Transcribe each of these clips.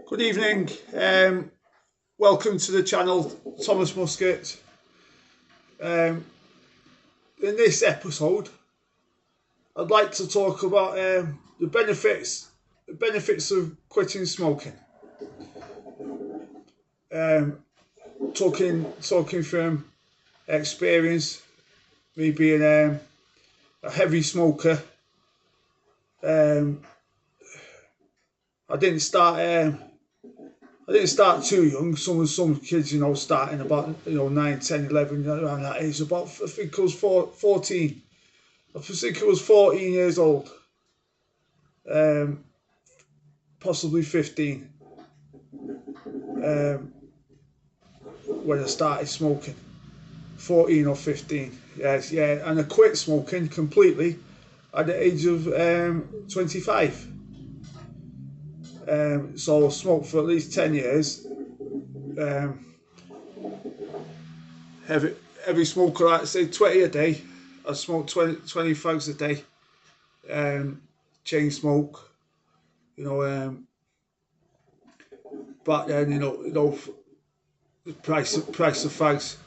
Good evening. Welcome to the channel, Thomas Musket. In this episode, I'd like to talk about the benefits of quitting smoking. Talking from experience, me being a heavy smoker. I didn't start too young. Some kids, starting about 9, 10, 11, around that age. I think it was 14. I think it was 14 years old, possibly 15, when I started smoking. 14 or 15, yes, yeah. And I quit smoking completely at the age of 25. So I smoked for at least 10 years. Heavy smoker, I'd say 20 a day. I smoked 20 fags a day. Chain smoke, back then, the price of fags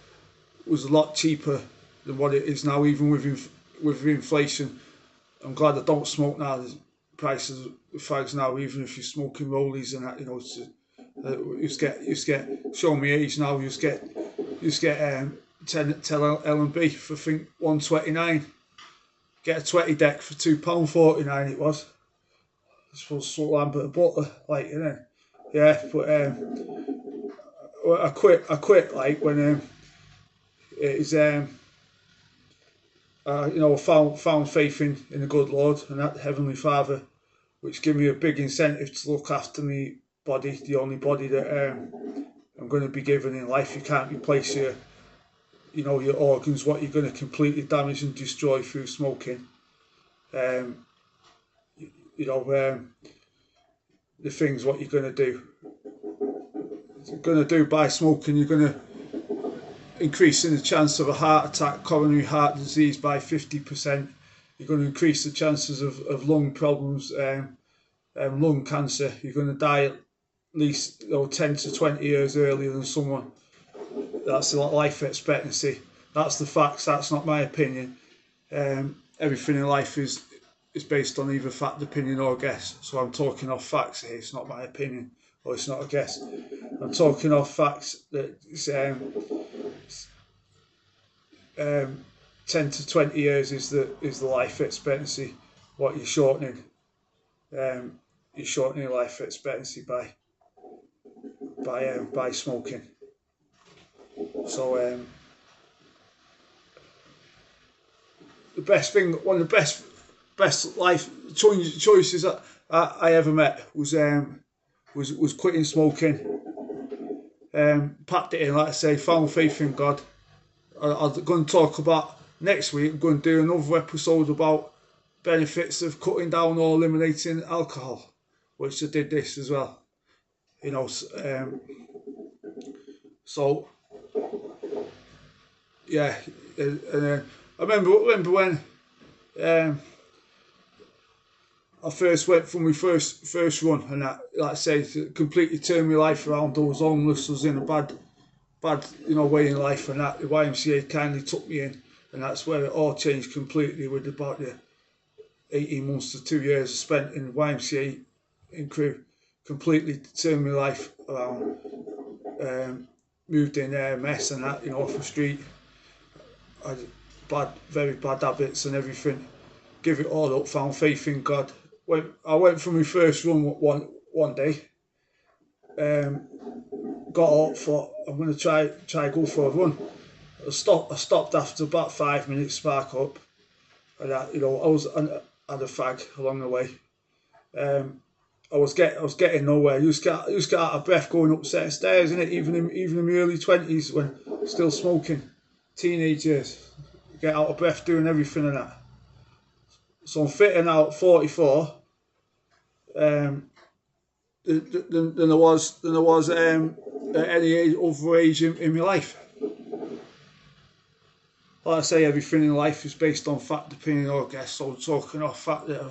was a lot cheaper than what it is now, even with inflation. I'm glad I don't smoke now. The prices of fags now, even if you're smoking rollies and that, you just get show me age now. You just get 10 L&B for I think £1.29. Get a 20 deck for £2.49 it was. I suppose salt lamp of butter, Yeah, but I quit like when it's I found faith in the good Lord and that Heavenly Father, which gave me a big incentive to look after me body, the only body that I'm going to be given in life. You can't replace your organs, what you're going to completely damage and destroy through smoking. The things what you're going to do by smoking, you're going to increasing the chance of a heart attack, coronary heart disease by 50%. You're going to increase the chances of lung problems, lung cancer. You're going to die at least 10 to 20 years earlier than someone. That's the life expectancy. That's the facts. That's not my opinion. Everything in life is based on either fact, opinion, or guess. So I'm talking off facts here. It's not my opinion, or it's not a guess. I'm talking off facts that it's, 10 to 20 years is the life expectancy. What you're shortening. You're shortening life expectancy by smoking. So the best thing, one of the best life choices that I ever met was quitting smoking. Packed it in, like I say, found faith in God. I'm going to talk about next week. I'm going to do another episode about benefits of cutting down or eliminating alcohol, which I did this as well. So yeah, and I remember when I first went for my first run, and that, like I say, it completely turned my life around. I was homeless, I was in a bad way in life, and that the YMCA kindly took me in, and that's where it all changed completely. With about the 18 months to 2 years I spent in the YMCA in Crewe, completely turned my life around. Moved in mess and that, off the street. I had very bad habits and everything. Give it all up. Found faith in God. I went for my first run one day. Got up, thought I'm going to try go for a run. I stopped after about 5 minutes. Spark up, and I had a fag along the way. I was getting nowhere. You just get out of breath going up set of stairs, innit? Even in my early 20s, when still smoking, teenage years, get out of breath doing everything and that. So I'm fitting out at 44. Than I was at any other age in my life. Like I say, everything in life is based on fact, opinion, or guess. So I'm talking off fact that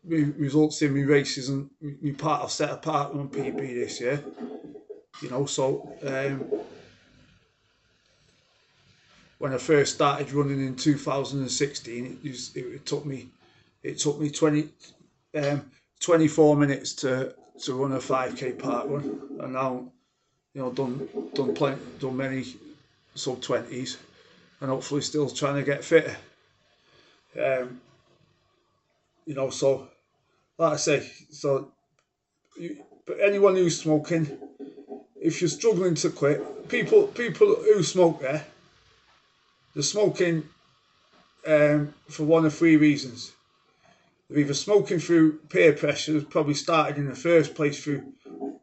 results in me races and me part. I've set apart on PB this year. You know, so when I first started running in 2016, it took me 24 minutes to run a 5k park run, and now, you know, done many sub 20s, and hopefully still trying to get fitter. You know, so like I say, so but anyone who's smoking, if you're struggling to quit, people who smoke they're smoking for one of three reasons. They're either smoking through peer pressure, probably started in the first place through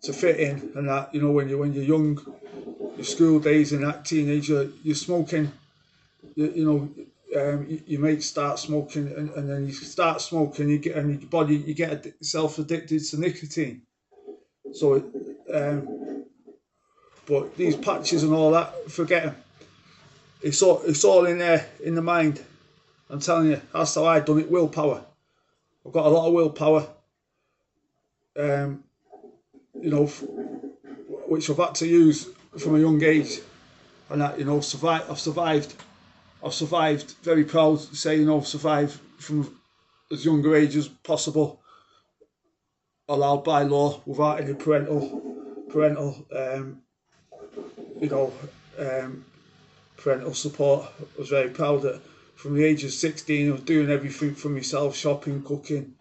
to fit in, and that, you know, when you're young, your school days and that teenager, you're smoking, your mates start smoking, and then you start smoking, you get, and your body, you get yourself addicted to nicotine. So, but these patches and all that, forget them. It's all in there, in the mind. I'm telling you, that's how I done it. Willpower. I've got a lot of willpower, you know, which I've had to use from a young age, and that, you know, I've survived. Very proud to say, you know, survived from as younger age as possible, allowed by law, without any parental, parental support. I was very proud that from the age of 16, I was doing everything for myself: shopping, cooking,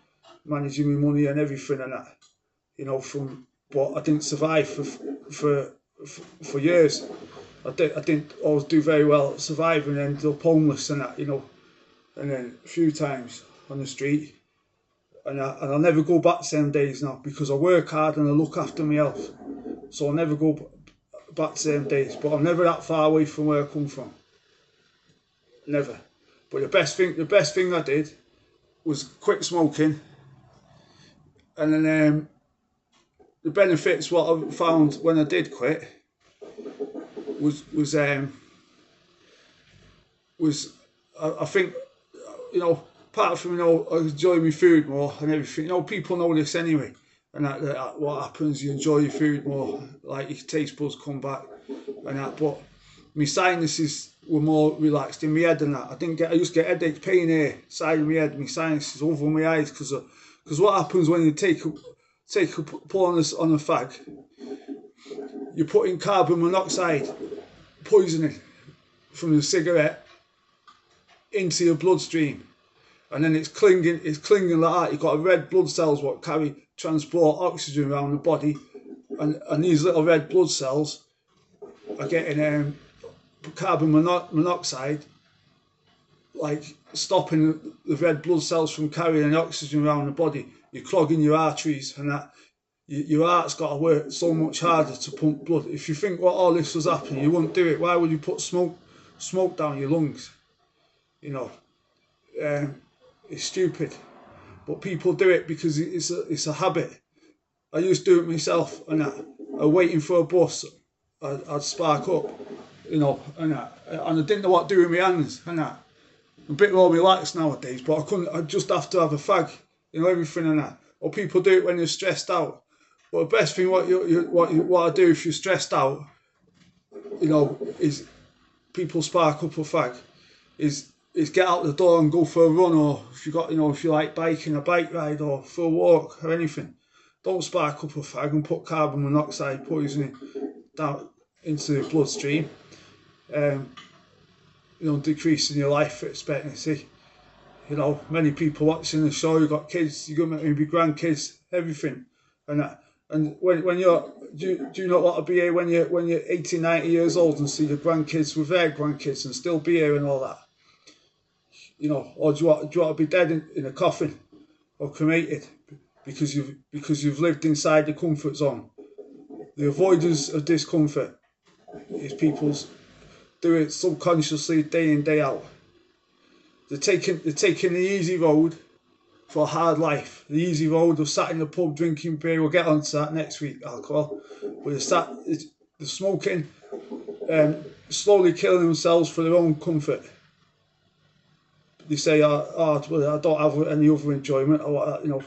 managing my money, and everything, and that. You know, but I didn't survive for years. I didn't always do very well at surviving, and ended up homeless and that, you know, and then a few times on the street. And I'll never go back to them days now, because I work hard and I look after my health. So I'll never go back to them days. But I'm never that far away from where I come from. Never. But the best thing I did was quit smoking. And then the benefits, what I found when I did quit, was I think, you know, apart from, you know, I enjoy my food more and everything. You know, people know this anyway, and that what happens, you enjoy your food more, like your taste buds come back and that. But my sinuses were more relaxed in my head and that. I used to get headache, pain here, side of my head, my sinuses over my eyes, because what happens when you take a pull on a fag, you're putting carbon monoxide poisoning from the cigarette into your bloodstream, and then it's clinging like that. You've got red blood cells what transport oxygen around the body, and these little red blood cells are getting carbon monoxide, like stopping the red blood cells from carrying the oxygen around the body. You're clogging your arteries, and that your heart's got to work so much harder to pump blood. If you think what all this was happening, you wouldn't do it. Why would you put smoke down your lungs? You know, it's stupid, but people do it because it's a habit. I used to do it myself, and waiting for a bus, I'd spark up, you know, and I didn't know what to do with my hands, and that. I'm a bit more relaxed nowadays, but I couldn't. I'd just have to have a fag, you know, everything and that. Or people do it when they're stressed out. But the best thing what I do if you're stressed out, you know, is people spark up a fag, is get out the door and go for a run, or if you like biking, a bike ride, or for a walk or anything. Don't spark up a fag and put carbon monoxide poisoning down into the bloodstream. You know, decreasing your life expectancy. You know, many people watching the show, you've got kids, you're going to maybe grandkids, everything, and that. And when you're, do you not want to be here when you're 80, 90 years old and see your grandkids with their grandkids and still be here and all that? You know, or do you want to be dead in a coffin or cremated because you've lived inside the comfort zone? The avoidance of discomfort is people's do it subconsciously day in, day out. They're taking the easy road for a hard life. The easy road of sat in the pub drinking beer. We'll get onto that next week, alcohol. But they're smoking, slowly killing themselves for their own comfort. they say, oh, well, I don't have any other enjoyment, or what, you know,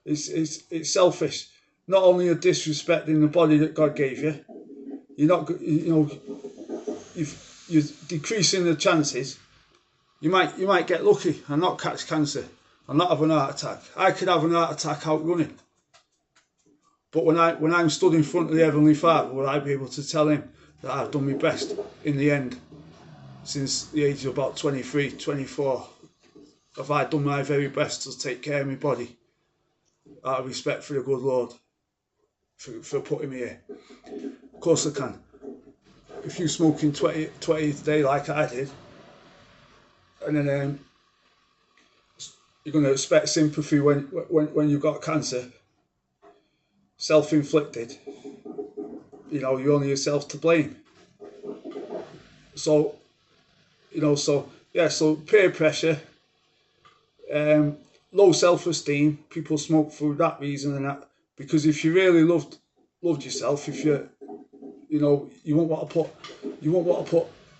it's selfish. Not only are disrespecting the body that God gave you, you're not, you know, you're decreasing the chances. You might get lucky and not catch cancer and not have an heart attack. I could have an heart attack out running, but when I'm stood in front of the Heavenly Father, will I be able to tell him that I've done my best in the end? Since the age of about 23, 24, have I done my very best to take care of my body out of respect for the good Lord for putting me here? Of course I can. If you smoking 20 a day like I did, and then you're going to expect sympathy when you've got cancer, self-inflicted, you know, you're only yourself to blame. So, you know, so peer pressure, low self-esteem, people smoke for that reason and that, because if you really loved yourself, if you know, you won't want to put,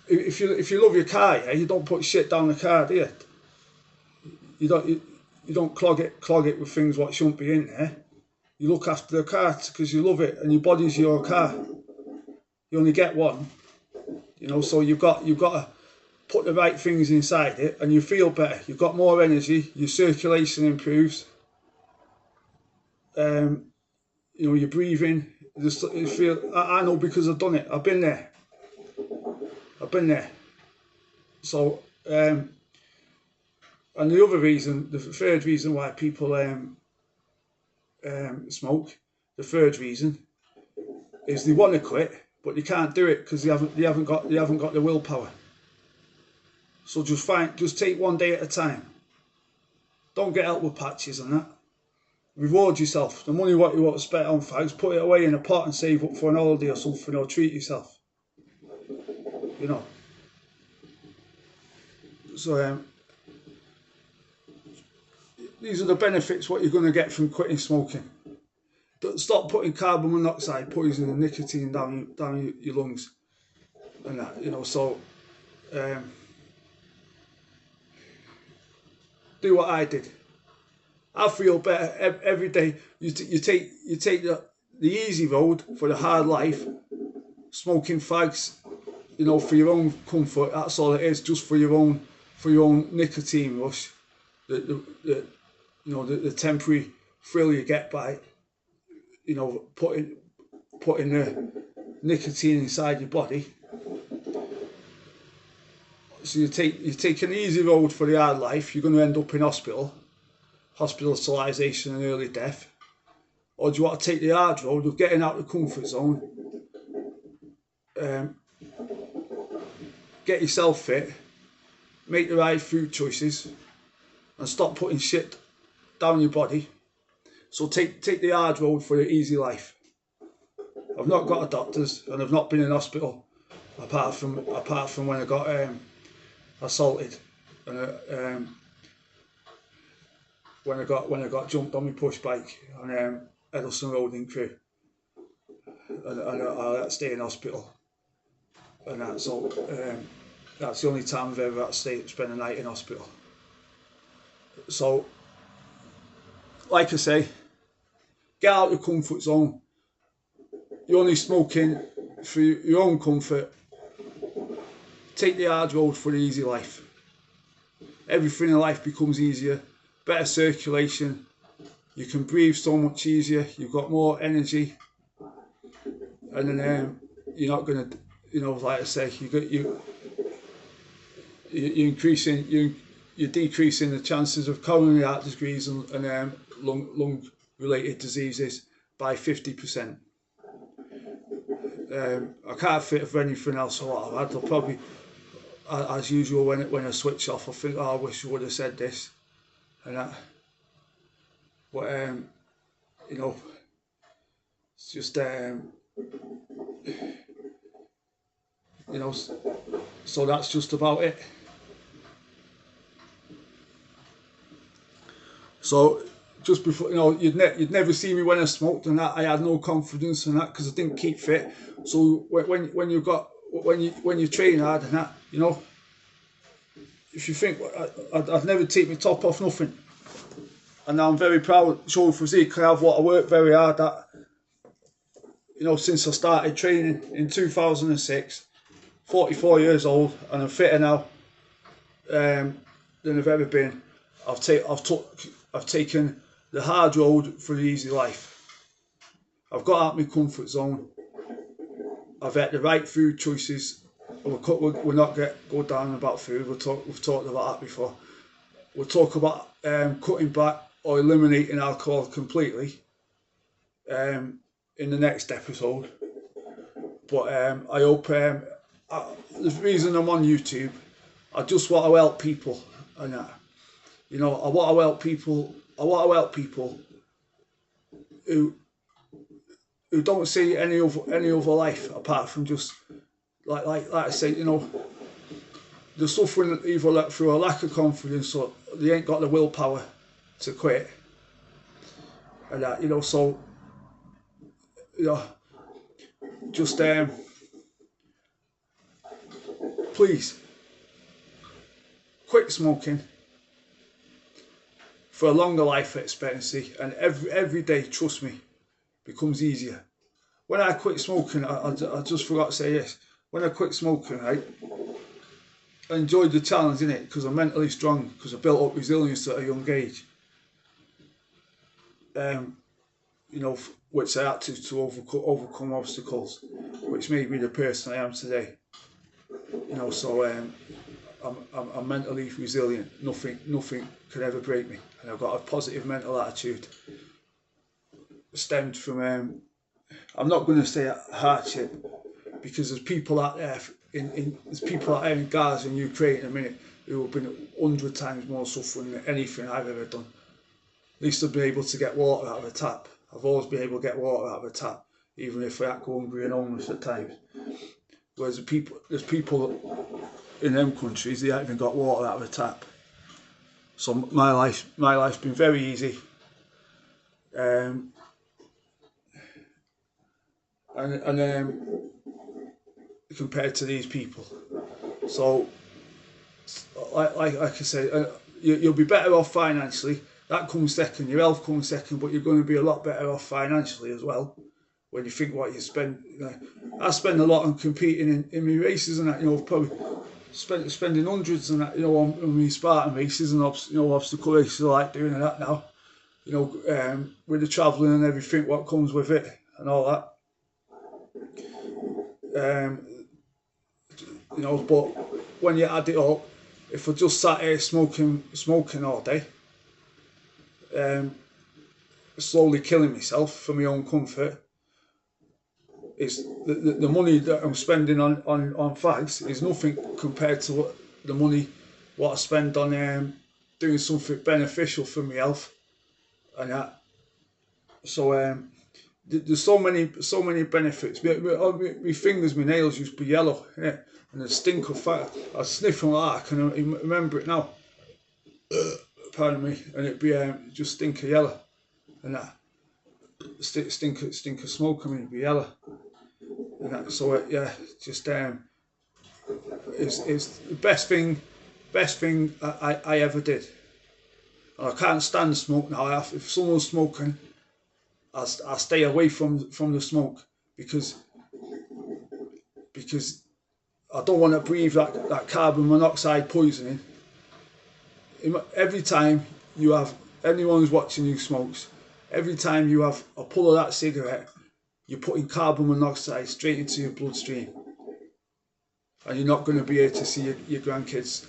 if you love your car, yeah, you don't put shit down the car, do you? You don't clog it with things what shouldn't be in there. You look after the car because you love it, and your body's your car. You only get one, you know. So you've got to put the right things inside it, and you feel better. You've got more energy. Your circulation improves. You know, your breathing. You feel. I know because I've done it. I've been there. So, and the other reason, the third reason why people smoke, the third reason is they want to quit, but they can't do it because they haven't got the willpower. So just take one day at a time. Don't get help with patches and that. Reward yourself. The money what you want to spend on fags, put it away in a pot and save up for an holiday or something, or treat yourself. You know. So these are the benefits what you're going to get from quitting smoking. Stop putting carbon monoxide poison and nicotine down your lungs and that, you know. So do what I did. I feel better every day. You take the easy road for the hard life, smoking fags, you know, for your own comfort. That's all it is, just for your own nicotine rush, the temporary thrill you get by, you know, putting the nicotine inside your body. So you take an easy road for the hard life. You're going to end up in hospital, hospitalisation and early death. Or do you want to take the hard road of getting out of the comfort zone, get yourself fit, make the right food choices, and stop putting shit down your body? So take the hard road for the easy life. I've not got a doctor's and I've not been in hospital apart from when I got assaulted and when I got jumped on my push bike on Eddleston Road in Crewe, and I had to stay in hospital, and that's all. That's the only time I've ever had to spend a night in hospital. So, like I say, get out of your comfort zone. You're only smoking for your own comfort. Take the hard road for the easy life. Everything in life becomes easier. Better circulation. You can breathe so much easier. You've got more energy. And then you're not going to, you know, like I say, you're decreasing the chances of coronary heart disease and lung related diseases by 50%. I can't fit for anything else a lot. I'll probably, as usual, when I switch off, I think, oh, I wish I would have said this and that. But you know, it's just you know, so that's just about it. So just before, you know, you'd never see me when I smoked and that. I had no confidence in that because I didn't keep fit. So when you train hard and that, you know, if you think I'd never take my top off, nothing. And now I'm very proud showing physique. I have what I worked very hard at, you know, since I started training in 2006. 44 years old, and I'm fitter now than I've ever been. I've taken the hard road for the easy life. I've got out of my comfort zone. I've had the right food choices. We're not go down about food. We've talked about that before. We'll talk about cutting back or eliminating alcohol completely in the next episode. But I hope the reason I'm on YouTube, I just want to help people, and you know, I want to help people. I want to help people who don't see any other life apart from just like I say, you know, they're suffering either through a lack of confidence or they ain't got the willpower to quit, and you know, so you know, just please quit smoking for a longer life expectancy, and every day, trust me, becomes easier. When I quit smoking, I just forgot to say this. When I quit smoking, right, I enjoyed the challenge in it because I'm mentally strong, because I built up resilience at a young age. You know, which I had to overcome obstacles, which made me the person I am today. You know, so I'm mentally resilient. Nothing could ever break me, and I've got a positive mental attitude. Stemmed from I'm not going to say hardship, because there's people out there in Gaza and Ukraine at the minute who have been 100 times more suffering than anything I've ever done. At least I've been able to get water out of a tap. I've always been able to get water out of a tap, even if I had to go hungry and homeless at times. Whereas there's people in them countries, they haven't even got water out of a tap. So my life's been very easy. And compared to these people. So like I say, you'll be better off financially. That comes second. Your health comes second, but you're going to be a lot better off financially as well. When you think what you spend, you know, I spend a lot on competing in my races and that. You know, probably spending hundreds and that. You know, on my Spartan races and obstacle races. I like doing that now. You know, with the travelling and everything, what comes with it and all that. You know, but when you add it up, if I just sat here smoking all day, slowly killing myself for my own comfort, is the money that I'm spending on fags is nothing compared to the money what I spend on doing something beneficial for my health, and that. So there's so many benefits. My fingers, my nails used to be yellow, yeah, and the stink of fat. I was sniffing like that. I can remember it now. Pardon me, and it'd be just stink of yellow, and that stink of smoke. I mean, it'd be yellow, and that. So yeah, just it's the best thing I ever did. And I can't stand smoke now. If someone's smoking, I stay away from the smoke because I don't want to breathe that carbon monoxide poisoning. Every time you have anyone who's watching you smokes, every time you have a pull of that cigarette, you're putting carbon monoxide straight into your bloodstream, and you're not going to be able to see your grandkids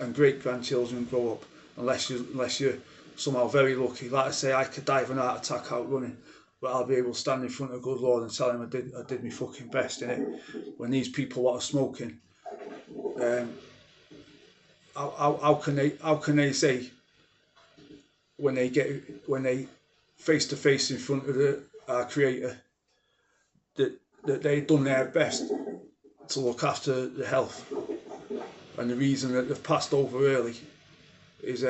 and great grandchildren grow up unless you're somehow very lucky. Like I say, I could die of an heart attack out running, but I'll be able to stand in front of good Lord and tell him I did my fucking best in it. When these people that are smoking, how can they say when they face to face in front of our Creator that they've done their best to look after the health, and the reason that they've passed over early is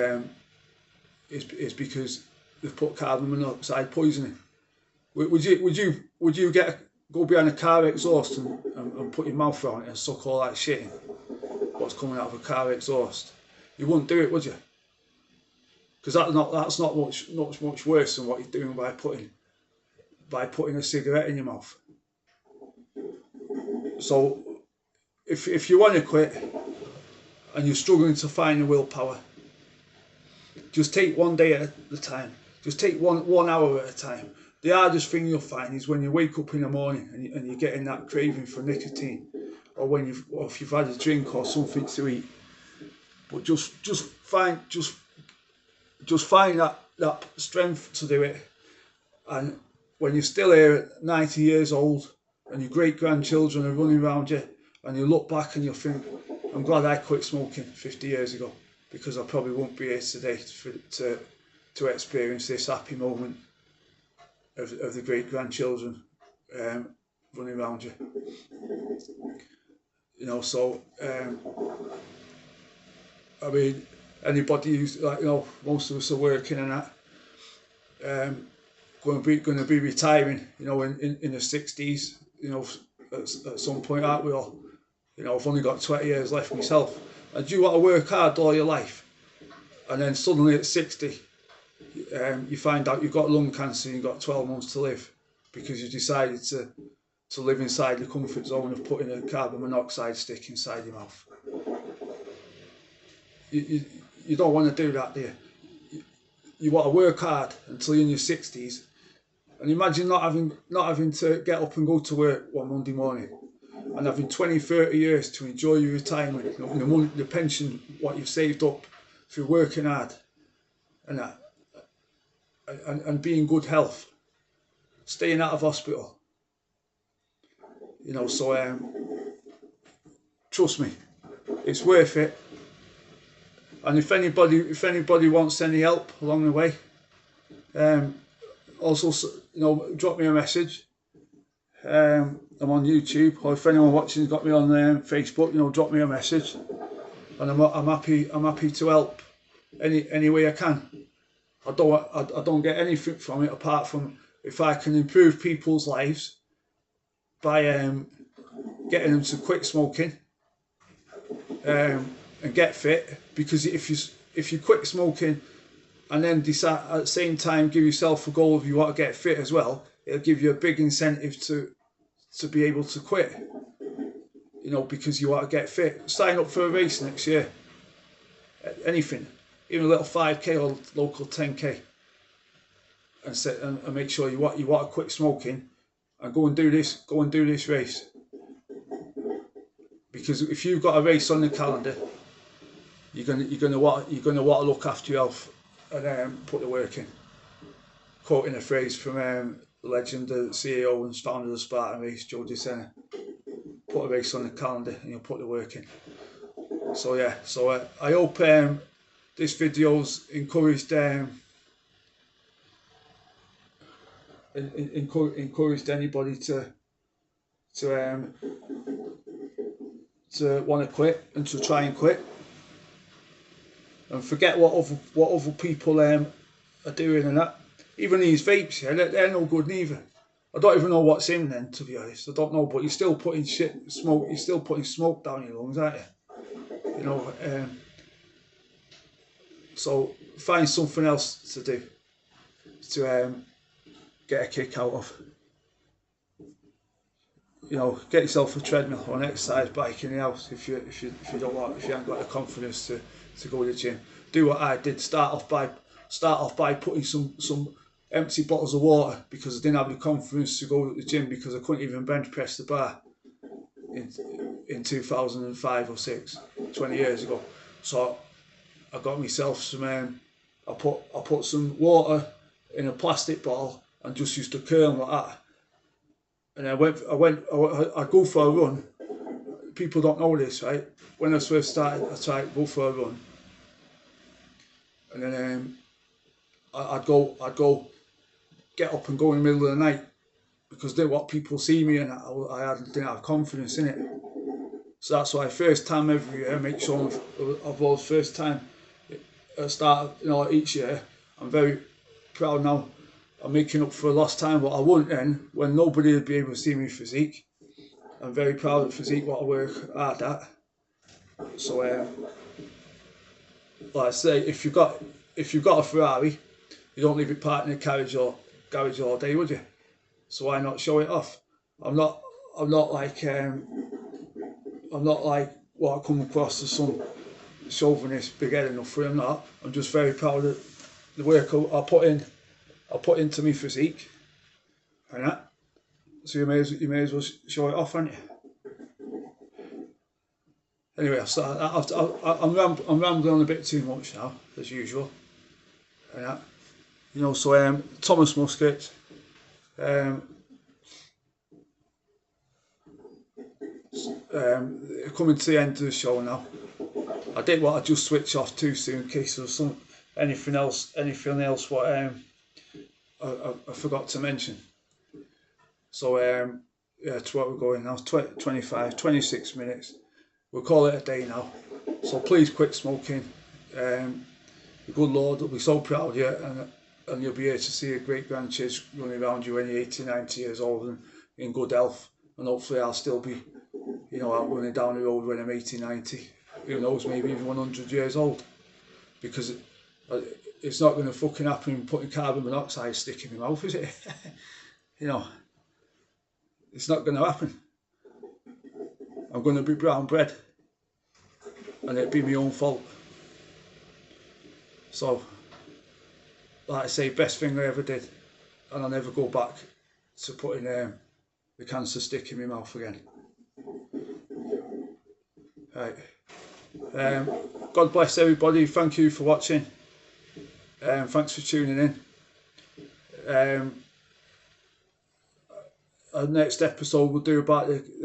because they've put carbon monoxide poisoning. Would you go behind a car exhaust and put your mouth around it and suck all that shit in? What's coming out of a car exhaust? you wouldn't do it, would you? Because that's not much worse than what you're doing by putting a cigarette in your mouth. So if you want to quit and you're struggling to find the willpower, just take one day at a time. Just take one hour at a time. The hardest thing you'll find is when you wake up in the morning and you're getting that craving for nicotine, or if you've had a drink or something to eat. But just find that strength to do it. And when you're still here at 90 years old and your great grandchildren are running around you, and you look back and you think, I'm glad I quit smoking 50 years ago, because I probably won't be here today to experience this happy moment of the great grandchildren running around you. You know, so I mean, anybody who's like, you know, most of us are working and that, going to be retiring, you know, in the 60s, you know, at some point, aren't we all? You know, I've only got 20 years left myself. And do you want to work hard all your life, and then suddenly at 60, you find out you've got lung cancer and you've got 12 months to live because you decided to live inside the comfort zone of putting a carbon monoxide stick inside your mouth? You don't want to do that, do you? You want to work hard until you're in your 60s, and imagine not having to get up and go to work one Monday morning, and having 20, 30 years to enjoy your retirement, you know, the money, the pension, what you've saved up through working hard, and that, and be in good health, staying out of hospital. You know, so trust me, it's worth it. And if anybody wants any help along the way, also, you know, drop me a message. I'm on YouTube, or if anyone watching's got me on Facebook, you know, drop me a message, and I'm happy to help any way I can. I don't get anything from it apart from if I can improve people's lives by getting them to quit smoking and get fit. Because if you quit smoking and then decide at the same time give yourself a goal if you want to get fit as well, it'll give you a big incentive to be able to quit. You know, because you want to get fit. Sign up for a race next year. Anything, even a little 5k or local 10k, and make sure you want to quit smoking, and go and do this race. Because if you've got a race on the calendar, you're gonna want to look after your health and put the work in. Quoting a phrase from the legend, the CEO and founder of the Spartan race, Joe DeSena: put a race on the calendar and you'll put the work in. So yeah, so I hope this video's encouraged anybody to want to quit and to try and quit, and forget what other people are doing and that. Even these vapes, yeah, they're no good neither. I don't even know what's in them, to be honest. I don't know, but you're still putting smoke. You're still putting smoke down your lungs, aren't you? You know. So find something else to do to get a kick out of. You know, get yourself a treadmill or an exercise bike in the house if you haven't got the confidence to go to the gym. Do what I did. Start off by putting some empty bottles of water, because I didn't have the confidence to go to the gym because I couldn't even bench press the bar in 2005 or 6, 20 years ago. So I got myself some. I put some water in a plastic bottle and just used to curl like that. And I'd go for a run. People don't know this, right? When I first started, I tried to go for a run, and then I'd go get up and go in the middle of the night, because they what people see me, and I didn't have confidence in it. So that's why first time every year, make sure of those first time at start, you know, each year. I'm very proud now. I'm making up for lost time, but I wouldn't then, when nobody would be able to see me physique. I'm very proud of physique, what I work hard at. So like I say, if you've got a Ferrari, you don't leave it parked in a garage all day, would you? So why not show it off? I'm not like what I come across as some chauvinist big head enough for him. Not. I'm just very proud of the work I put into my physique, and that. So you may as well show it off, haven't you? Anyway, I'm rambling on a bit too much now, as usual. And that. So Thomas Muscat, coming to the end of the show now. I didn't want to just switch off too soon in case there was anything else what I forgot to mention. So yeah, to what we're going now, 26 minutes. We'll call it a day now. So please quit smoking. The good Lord will be so proud of you, and you'll be here to see your great grandkids running around you when you're 80, 90 years old and in good health. And hopefully I'll still be, out running down the road when I'm 80, 90. Who knows, maybe even 100 years old. Because it's not going to fucking happen putting carbon monoxide stick in my mouth, is it? It's not going to happen. I'm going to be brown bread, and it'd be my own fault. So, like I say, best thing I ever did, and I'll never go back to putting the cancer stick in my mouth again. Right. God bless everybody. Thank you for watching. Thanks for tuning in. Our next episode we'll do about the